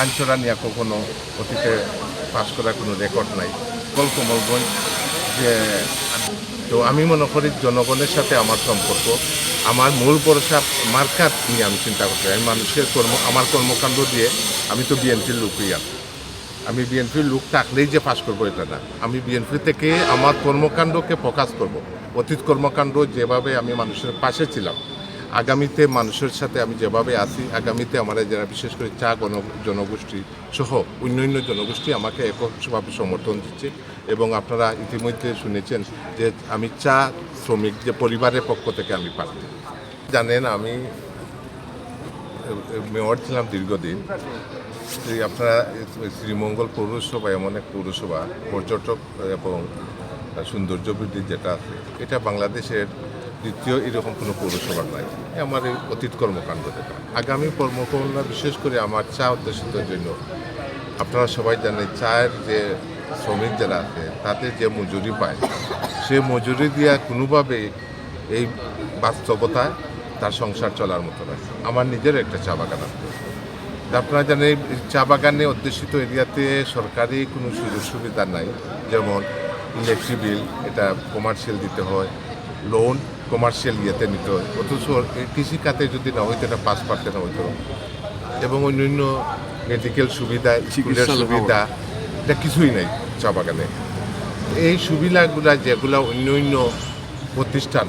লাঞ্ছনা নিয়ে কখনো অতীতে পাশ করার কোনো রেকর্ড নাই। কমলগঞ্জ যে তো আমি মনে করি জনগণের সাথে আমার সম্পর্ক, আমার মূল ভরসা মার্কাত নিয়ে আমি চিন্তা করতে আমি মানুষের আমার কর্মকাণ্ড দিয়ে আমি তো বিএনপির লোকই আছি। আমি বিএনপির লোক থাকলেই যে পাস করবো এটা না, আমি বিএনপি থেকে আমার কর্মকাণ্ডকে প্রকাশ করব। অতীত কর্মকাণ্ড যেভাবে আমি মানুষের পাশে ছিলাম, আগামীতে মানুষের সাথে আমি যেভাবে আছি, আগামীতে আমরা যারা বিশেষ করে চা জনগোষ্ঠী সহ অন্যান্য জনগোষ্ঠী আমাকে এককভাবে সমর্থন দিচ্ছে। এবং আপনারা ইতিমধ্যে শুনেছেন যে আমি চা শ্রমিক যে পরিবারের পক্ষ থেকে আমি প্রার্থী। জানেন আমি মেয়র ছিলাম দীর্ঘদিন। আপনারা শ্রীমঙ্গল পৌরসভা এমন এক পৌরসভা, পর্যটক এবং সৌন্দর্য বৃদ্ধি যেটা আছে, এটা বাংলাদেশের দ্বিতীয় এরকম কোনো পৌরসভা নাই। আমার এই অতীত কর্মকাণ্ড যেটা আগামী কর্মকাণ্ড বিশেষ করে আমার চা উদ্দেশ্যের জন্য আপনারা সবাই জানেন চায়ের যে শ্রমিক যারা আছে তাদের যে মজুরি পায়, সে মজুরি দিয়া কোনোভাবে এই বাস্তবতায় তার সংসার চলার মতো নয়। আমার নিজের একটা চা বাগান আছে। আপনারা জানেন চা বাগানে অধ্যুষিত এরিয়াতে সরকারি কোনো সুযোগ সুবিধা নাই, যেমন ইলেকট্রিক বিল এটা কমার্শিয়াল দিতে হয়, লোন কমার্শিয়াল ইয়েতে নিতে হয়, অথচ কৃষিখাতে যদি না হইতো এটা 5% হইতো, এবং অন্যান্য মেডিকেল সুবিধা, স্কুলের সুবিধা এটা কিছুই নেই চা বাগানে। এই সুবিধাগুলো যেগুলো অন্যান্য প্রতিষ্ঠান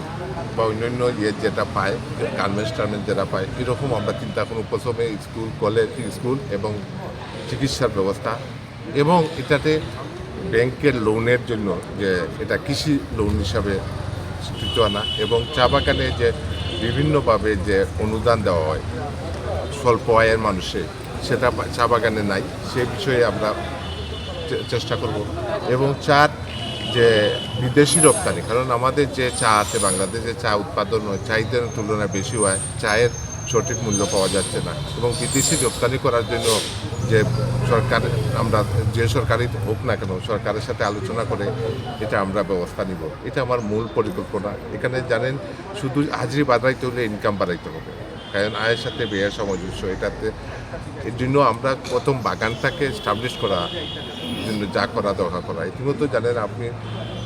বা অন্যান্য যেটা পায়, গার্মেন্টস যেটা পায়, এরকম আমরা চিন্তা করব। প্রথমে স্কুল, কলেজ, স্কুল এবং চিকিৎসার ব্যবস্থা, এবং এটাতে ব্যাংকের লোনের জন্য যে এটা কৃষি লোন হিসাবে স্বীকৃত আনা, এবং চা বাগানে যে বিভিন্নভাবে যে অনুদান দেওয়া হয় স্বল্প আয়ের মানুষের, সেটা চা বাগানে নাই। সে বিষয়ে আমরা চেষ্টা করব। এবং চার যে বিদেশি রপ্তানি, কারণ আমাদের যে চা আছে বাংলাদেশে চা উৎপাদন হয় চাহিদার তুলনায় বেশি হয়, চায়ের সঠিক মূল্য পাওয়া যাচ্ছে না, এবং বিদেশি রপ্তানি করার জন্য যে সরকার, আমরা যে সরকারই হোক না কেন সরকারের সাথে আলোচনা করে এটা আমরা ব্যবস্থা নিব। এটা আমার মূল পরিকল্পনা। এখানে জানেন শুধু হাজিরি বাড়াইতে হলে ইনকাম বাড়াইতে হবে, কারণ আয়ের সাথে ব্যয়ের সামঞ্জস্য এটাতে। এর জন্য আমরা প্রথম বাগানটাকে স্টাবলিশ করার জন্য যা করা দরকার করা। ইতিমধ্যে জানেন আপনি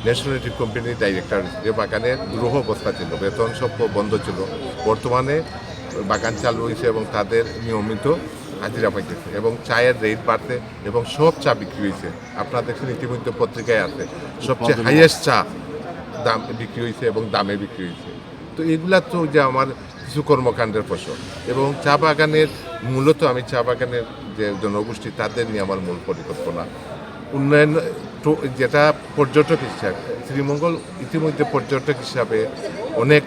ন্যাশনাল টি কোম্পানির ডাইরেক্টর, যে বাগানের দুরূহ অবস্থা ছিল, বেতন সব বন্ধ ছিল, বর্তমানে বাগান চালু হয়েছে এবং তাদের নিয়মিত হাজিরা পাইতেছে, এবং চায়ের রেট বাড়তে এবং সব চা বিক্রি হয়েছে। আপনারা দেখছেন ইতিমধ্যে পত্রিকায় আছে সবচেয়ে হাইয়েস্ট চা দাম বিক্রি হয়েছে এবং দামে বিক্রি হয়েছে। তো এগুলা তো যে আমার কিছু কর্মকাণ্ডের ফসল, এবং চা বাগানের মূলত আমি চা বাগানের যে জনগোষ্ঠী তাদের নিয়ে আমার মূল পরিকল্পনা। উন্নয়ন যেটা পর্যটক হিসাবে শ্রীমঙ্গল ইতিমধ্যে পর্যটক হিসাবে অনেক,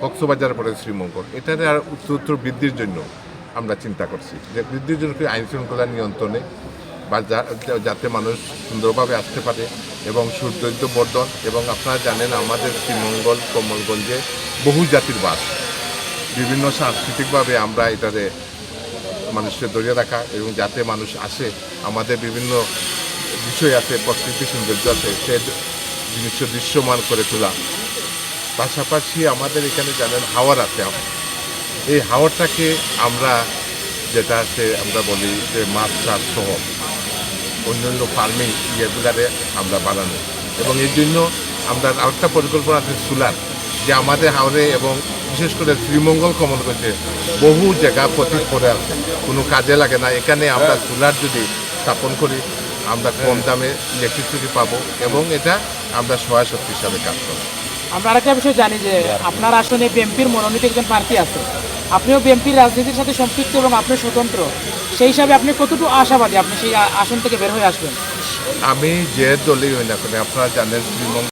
কক্সবাজার পরে শ্রীমঙ্গল, এটার আর উত্তর বৃদ্ধির জন্য আমরা চিন্তা করছি যে বৃদ্ধির জন্য আইন শৃঙ্খলা নিয়ন্ত্রণে বা যাতে মানুষ সুন্দরভাবে আসতে পারে, এবং সৌন্দর্য বর্ধন। এবং আপনারা জানেন আমাদের শ্রীমঙ্গল কমলগঞ্জে বহু জাতির বাস, বিভিন্ন সাংস্কৃতিকভাবে আমরা এটাতে মানুষকে ধরিয়ে রাখা, এবং যাতে মানুষ আসে, আমাদের বিভিন্ন বিষয় আছে, প্রকৃতি সৌন্দর্য আছে, সে জিনিসটা দৃশ্যমান করে তোলা। পাশাপাশি আমাদের এখানে জানেন হাওর আছে, এই হাওরটাকে আমরা যেটা আছে আমরা বলি যে মাছ চাষ সহ অন্যান্য ফার্মিং ইয়েগুলারে আমরা বানানো, এবং এর জন্য আমরা আরেকটা পরিকল্পনা আছে সোলার, যে আমাদের হাওরে এবং বিশেষ করে শ্রীমঙ্গল কমলগঞ্জে বহু জায়গা পতিত পড়ে আছে, কোনো কাজে লাগে না। এখানে আমরা সোলার যদি স্থাপন করি আমরা কম দামে ইলেকট্রিসিটি পাবো, এবং এটা আমরা সহায় শক্তি হিসাবে কাজ করব। আমরা আরেকটা বিষয় জানি যে আপনার আসনে বিএনপির মনোনীত একজন প্রার্থী আছে, আপনিও বিএনপির রাজনীতির সাথে সম্পৃক্ত এবং আপনি স্বতন্ত্র, সেই হিসাবে আপনি কতটুকু আশাবাদী আপনি সেই আসন থেকে বের হয়ে আসবেন? আমি যে দলেই হই না কেন, আপনারা জানেন শ্রীমঙ্গল